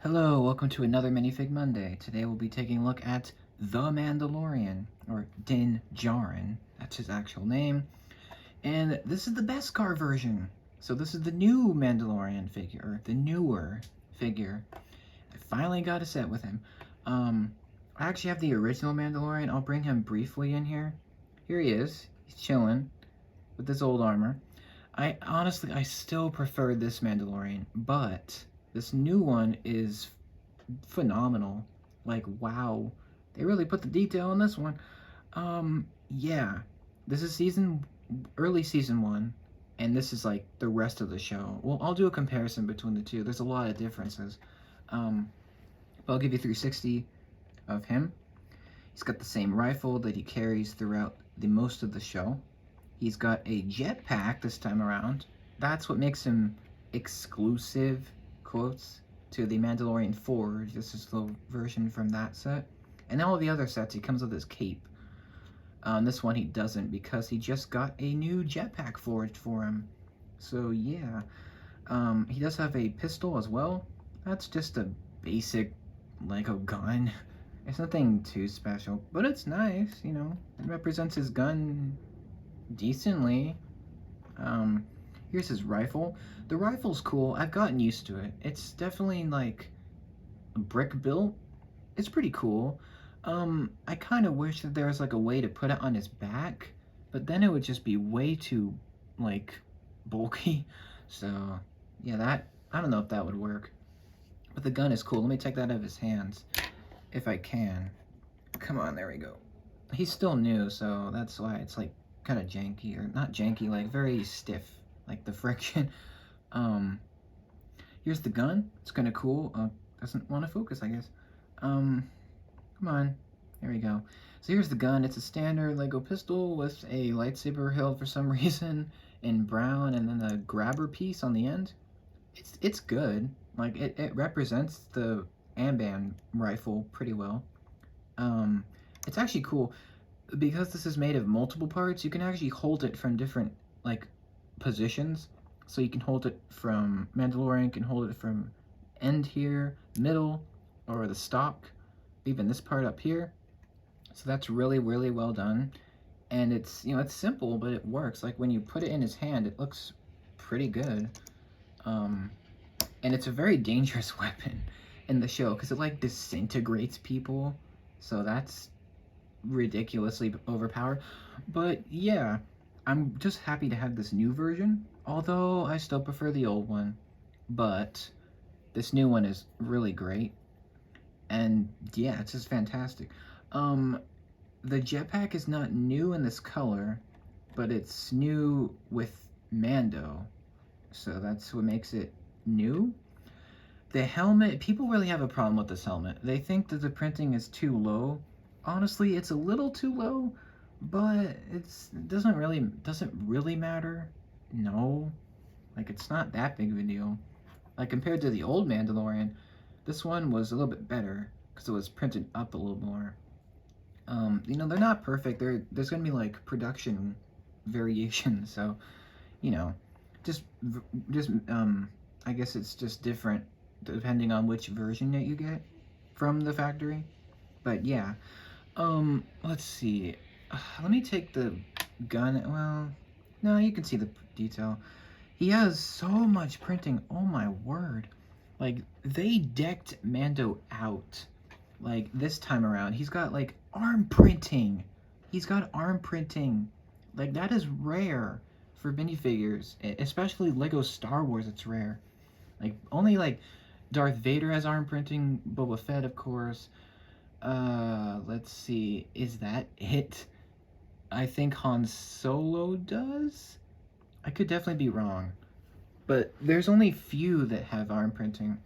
Hello, welcome to another Minifig Monday. Today we'll be taking a look at the Mandalorian, or Din Djarin. That's his actual name. And this is the Beskar version. So this is the new Mandalorian figure, or the newer figure. I finally got a set with him. I actually have the original Mandalorian. I'll bring him briefly in here. Here he is. He's chilling with his old armor. I still prefer this Mandalorian, but this new one is phenomenal. Like, wow. They really put the detail in this one. Yeah. This is early season 1, and this is like the rest of the show. Well, I'll do a comparison between the two. There's a lot of differences. But I'll give you 360 of him. He's got the same rifle that he carries throughout the most of the show. He's got a jetpack this time around. That's what makes him exclusive, quotes, to the Mandalorian Forge. This is the version from that set. And all the other sets, he comes with his cape. This one he doesn't, because he just got a new jetpack forged for him. So yeah. He does have a pistol as well. That's just a basic Lego gun. It's nothing too special, but it's nice, you know. It represents his gun decently. Here's his rifle. The rifle's cool. I've gotten used to it. It's definitely like brick built. It's pretty cool. I kind of wish that there was like a way to put it on his back, but then it would just be way too like bulky. So yeah, I don't know if that would work. But the gun is cool. Let me take that out of his hands if I can. Come on, there we go. He's still new, so that's why it's like kind of janky, or not janky, like very stiff, like the friction. Here's the gun. It's kind of cool. Doesn't want to focus, I guess. Come on. There we go. So here's the gun. It's a standard Lego pistol with a lightsaber hilt for some reason in brown, and then a grabber piece on the end. It's good. Like it represents the Amban rifle pretty well. It's actually cool. Because this is made of multiple parts, you can actually hold it from different, like, positions. So you can hold it from Mandalorian, you can hold it from end here, middle, or the stock, even this part up here. So that's really, really well done. And it's, you know, it's simple, but it works. Like, when you put it in his hand, it looks pretty good. And it's a very dangerous weapon in the show, because it, like, disintegrates people. So that's ridiculously overpowered. But yeah, I'm just happy to have this new version, although I still prefer the old one. But this new one is really great, and yeah, it's just fantastic. The jetpack is not new in this color, but it's new with Mando, so that's what makes it new. The helmet, people really have a problem with this helmet. They think that the printing is too low. Honestly, it's a little too low, but it doesn't really matter. No, like, it's not that big of a deal. Like, compared to the old Mandalorian, this one was a little bit better because it was printed up a little more. You know, they're not perfect. There's gonna be like production variations, so you know, just I guess it's just different depending on which version that you get from the factory. But yeah. Let's see. Let me take the gun. Well, no, you can see the detail. He has so much printing. Oh my word. Like, they decked Mando out. Like, this time around, he's got, like, arm printing. He's got arm printing. Like, that is rare for minifigures. Especially Lego Star Wars, it's rare. Like, only, like, Darth Vader has arm printing. Boba Fett, of course. Let's see, is that it? I think Han Solo does? I could definitely be wrong, but there's only few that have arm printing,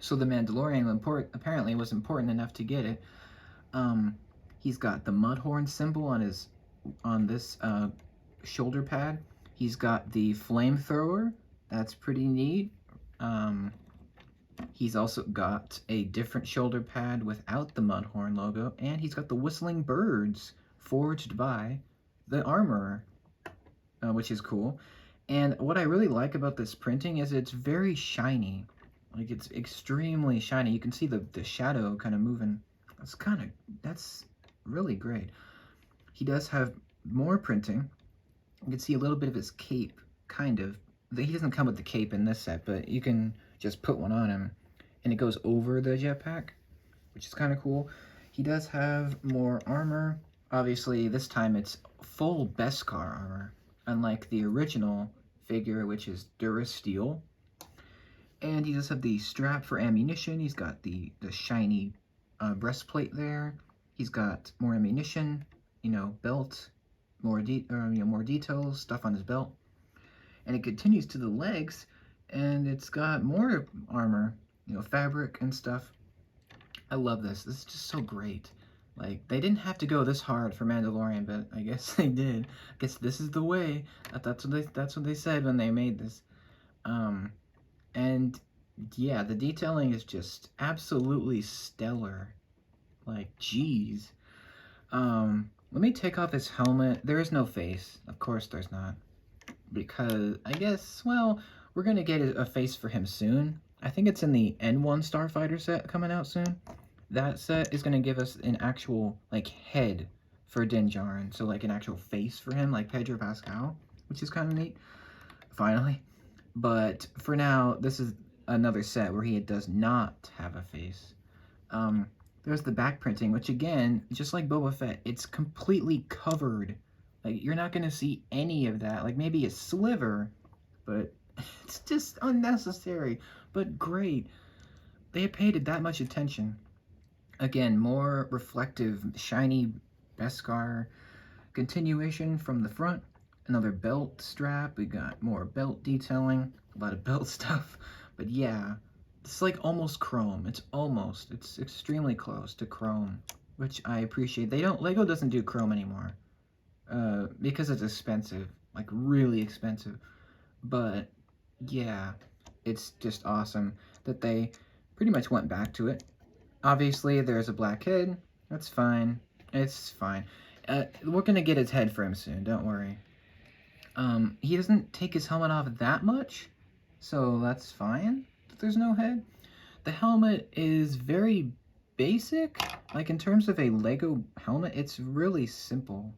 so the Mandalorian apparently was important enough to get it. He's got the Mudhorn symbol on this shoulder pad. He's got the flamethrower, that's pretty neat. He's also got a different shoulder pad without the Mudhorn logo, and he's got the whistling birds forged by the armorer, which is cool. And what I really like about this printing is it's very shiny. Like, it's extremely shiny. You can see the shadow kind of moving. That's really great. He does have more printing. You can see a little bit of his cape, kind of. He doesn't come with the cape in this set, but you can just put one on him, and it goes over the jetpack, which is kind of cool. He does have more armor. Obviously, this time it's full Beskar armor, unlike the original figure, which is Durasteel. And he does have the strap for ammunition. He's got the shiny breastplate there. He's got more ammunition, belt, more details, stuff on his belt. And it continues to the legs, and it's got more armor, fabric and stuff. I love this. This is just so great. Like, they didn't have to go this hard for Mandalorian, but I guess they did. I guess this is the way. That's what they said when they made this. And yeah, the detailing is just absolutely stellar. Like, geez. Let me take off his helmet. There is no face. Of course there's not. Because, I guess, well, we're gonna get a face for him soon. I think it's in the N1 Starfighter set coming out soon. That set is gonna give us an actual, like, head for Din Djarin. So, like, an actual face for him, like Pedro Pascal, which is kind of neat. Finally. But for now, this is another set where he does not have a face. There's the back printing, which again, just like Boba Fett, it's completely covered. Like, you're not going to see any of that. Like, maybe a sliver, but it's just unnecessary, but great. They paid it that much attention. Again, more reflective, shiny Beskar continuation from the front. Another belt strap. We got more belt detailing. A lot of belt stuff. But yeah, it's like almost chrome. It's extremely close to chrome, which I appreciate. Lego doesn't do chrome anymore. Because it's expensive. Like, really expensive. But yeah, it's just awesome that they pretty much went back to it. Obviously, there's a black head. That's fine. It's fine. We're gonna get his head for him soon, don't worry. He doesn't take his helmet off that much, so that's fine that there's no head. The helmet is very basic. Like, in terms of a Lego helmet, it's really simple.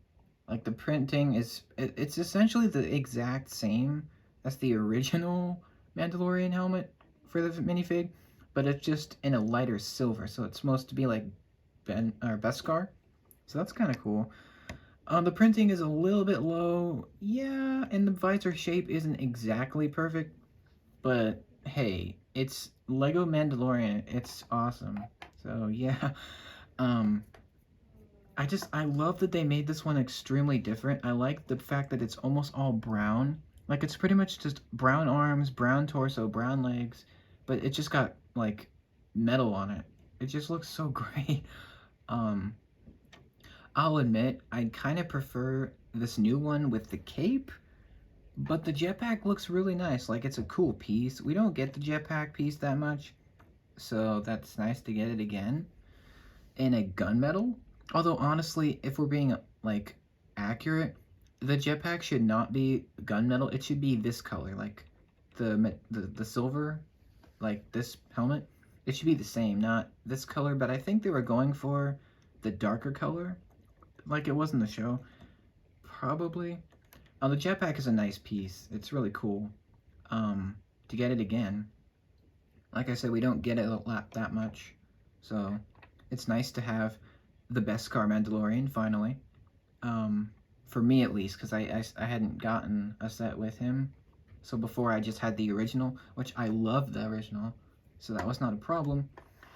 Like, the printing it's essentially the exact same as the original Mandalorian helmet for the minifig, but it's just in a lighter silver, so it's supposed to be like Beskar. So that's kind of cool. The printing is a little bit low, yeah, and the visor shape isn't exactly perfect, but hey, it's Lego Mandalorian, it's awesome. So yeah, I love that they made this one extremely different. I like the fact that it's almost all brown. Like, it's pretty much just brown arms, brown torso, brown legs, but it just got, like, metal on it. It just looks so great. I'll admit, I kind of prefer this new one with the cape, but the jetpack looks really nice. Like, it's a cool piece. We don't get the jetpack piece that much, so that's nice to get it again. In a gunmetal. Although, honestly, if we're being, like, accurate, the jetpack should not be gunmetal. It should be this color, like the silver, like this helmet. It should be the same, not this color, but I think they were going for the darker color, like it was in the show. Probably. The jetpack is a nice piece. It's really cool. To get it again. Like I said, we don't get it that much, so it's nice to have the Beskar Mandalorian finally. For me at least, because I hadn't gotten a set with him. So before I just had the original, which I love the original, so that was not a problem.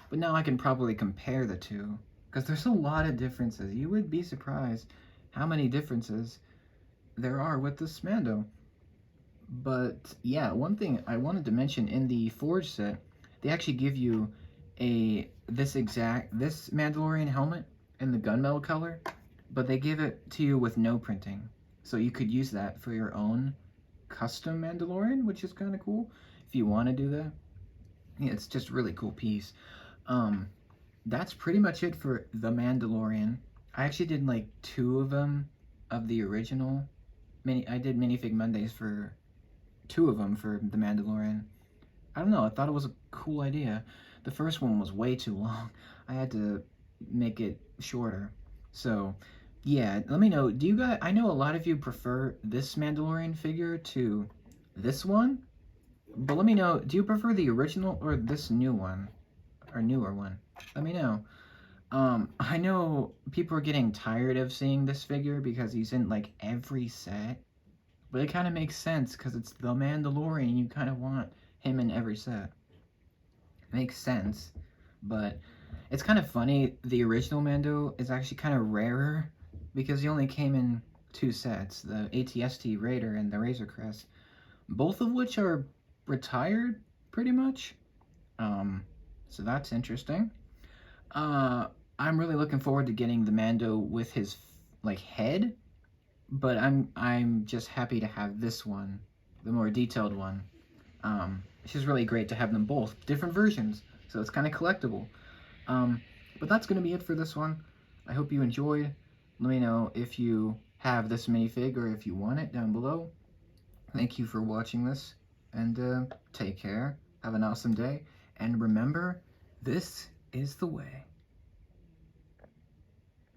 But now I can probably compare the two, because there's a lot of differences. You would be surprised how many differences there are with this Mando. But yeah, one thing I wanted to mention, in the Forge set, they actually give you this Mandalorian helmet in the gunmetal color, but they give it to you with no printing. So you could use that for your own custom Mandalorian, which is kind of cool if you want to do that. Yeah, it's just a really cool piece. That's pretty much it for the Mandalorian. I actually did like 2 of them of the original. I did Minifig Mondays for 2 of them for the Mandalorian. I don't know, I thought it was a cool idea. The first one was way too long. I had to make it shorter. So, yeah, let me know. Do you guys, I know a lot of you prefer this Mandalorian figure to this one, but let me know, do you prefer the original or this new one? Or newer one? Let me know. I know people are getting tired of seeing this figure because he's in like every set, but it kind of makes sense because it's the Mandalorian. You kind of want him in every set. It makes sense, but it's kind of funny. The original Mando is actually kind of rarer because he only came in two sets, the ATST Raider and the Razor Crest, both of which are retired pretty much. Um, so that's interesting. Uh, I'm really looking forward to getting the Mando with his like head, but I'm just happy to have this one, the more detailed one. It's just really great to have them both, different versions, so it's kind of collectible. Um, but that's gonna be it for this one. I hope you enjoyed. Let me know if you have this minifig or if you want it down below. Thank you for watching this, and take care. Have an awesome day, and remember, this is the way.